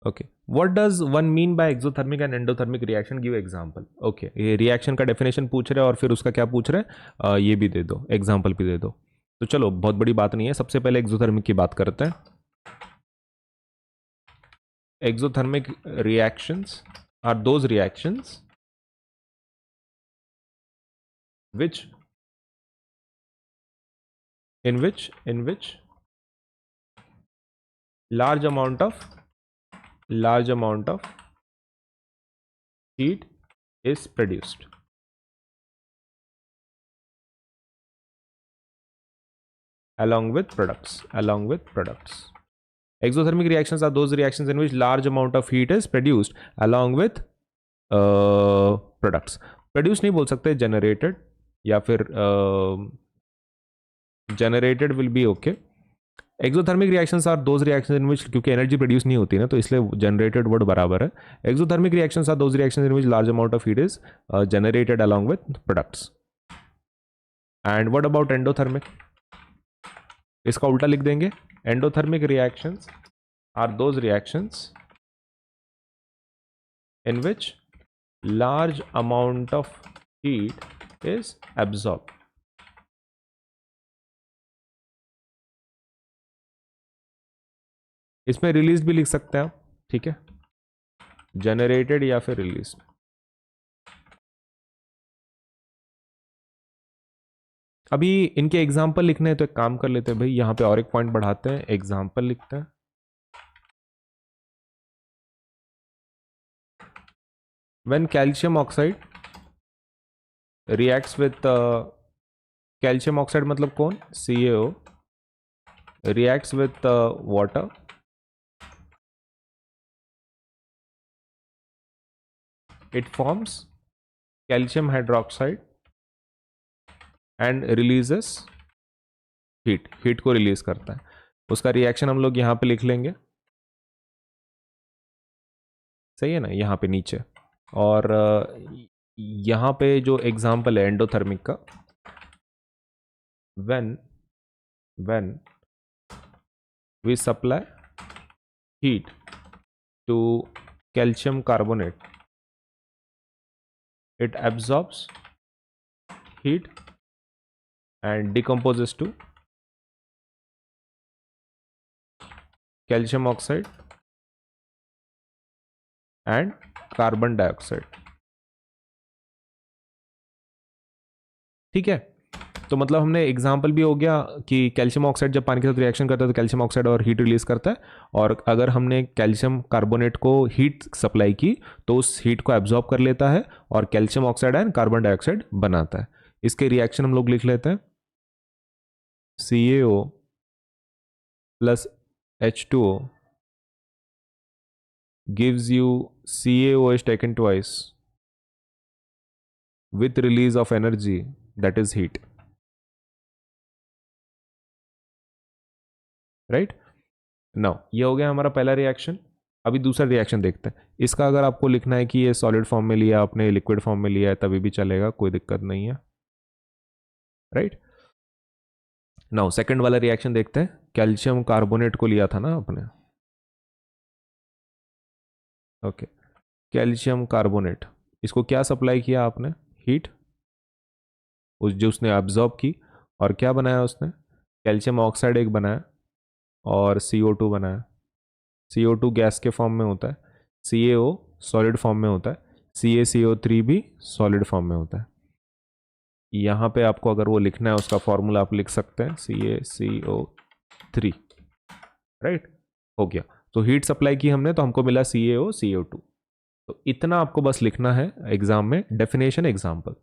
Okay, what does one mean by exothermic and endothermic reaction, give example. Okay, ये reaction का definition पूछ रहे हैं और फिर उसका क्या पूछ रहे हैं, ये भी दे दो, एग्जांपल भी दे दो। तो चलो, बहुत बड़ी बात नहीं है, सबसे पहले एक्सोथर्मिक की बात करते हैं। Exothermic reactions are those reactions which in which large amount of heat is produced along with products. Exothermic reactions are those reactions in which large amount of heat is produced along with products. Produce नहीं बोल सकते, generated या फिर generated will be okay. Exothermic reactions are those reactions in which, क्योंकि energy produce नहीं होती ना, तो इसलिए जनरेटेड वर्ड बराबर है। Exothermic reactions are those reactions in which large amount of heat is generated along with products. And what about endothermic, इसका उल्टा लिख देंगे। Endothermic reactions are those reactions in which large amount of heat is absorb. इसमें release भी लिख सकते हैं आप, ठीक है, जनरेटेड या फिर रिलीज। अभी इनके एग्जाम्पल लिखने हैं तो एक काम कर लेते हैं भाई, यहां पे और एक पॉइंट बढ़ाते हैं, एग्जाम्पल लिखते हैं। When calcium oxide reacts with calcium oxide मतलब कौन, CaO, reacts with water, it forms calcium hydroxide and releases heat को रिलीज करता है। उसका रिएक्शन हम लोग यहां पे लिख लेंगे, सही है ना, यहां पे नीचे। और यहां पे जो एग्जांपल है एंडोथर्मिक का, when we supply heat to calcium carbonate, it absorbs heat and decomposes to calcium oxide and carbon dioxide। ठीक है, तो मतलब हमने एग्जाम्पल भी हो गया कि कैल्शियम ऑक्साइड जब पानी के साथ रिएक्शन करता है तो कैल्शियम ऑक्साइड और हीट रिलीज करता है, और अगर हमने कैल्शियम कार्बोनेट को हीट सप्लाई की तो उस हीट को एब्जॉर्ब कर लेता है और calcium oxide and carbon dioxide बनाता है। इसके रिएक्शन हम लोग लिख लेते हैं, CaO plus H2O gives you CaO is taken twice with release of energy, that is heat, right. Now ये हो गया हमारा पहला रिएक्शन। अभी दूसरा रिएक्शन देखते हैं। इसका अगर आपको लिखना है कि ये सॉलिड फॉर्म में लिया आपने, लिक्विड फॉर्म में लिया है, तभी भी चलेगा, कोई दिक्कत नहीं है, राइट। नाउ सेकंड वाला रिएक्शन देखते हैं। कैल्शियम कार्बोनेट को लिया था ना आपने, ओके, कैल्शियम कार्बोनेट, इसको क्या सप्लाई किया आपने, हीट, उस जो उसने एब्जॉर्ब की, और क्या बनाया उसने, कैल्शियम ऑक्साइड एक बनाया और CO2 बनाया। CO2 गैस के फॉर्म में होता है, CaO सॉलिड फॉर्म में होता है, CaCO3 भी सॉलिड फॉर्म में होता है। यहाँ पे आपको अगर वो लिखना है उसका फॉर्मूला आप लिख सकते हैं, CaCO3, राइट, हो गया। तो हीट सप्लाई की हमने तो हमको मिला CaO CO2। तो इतना आपको बस लिखना है एग्जाम में, डेफिनेशन एग्जाम्पल।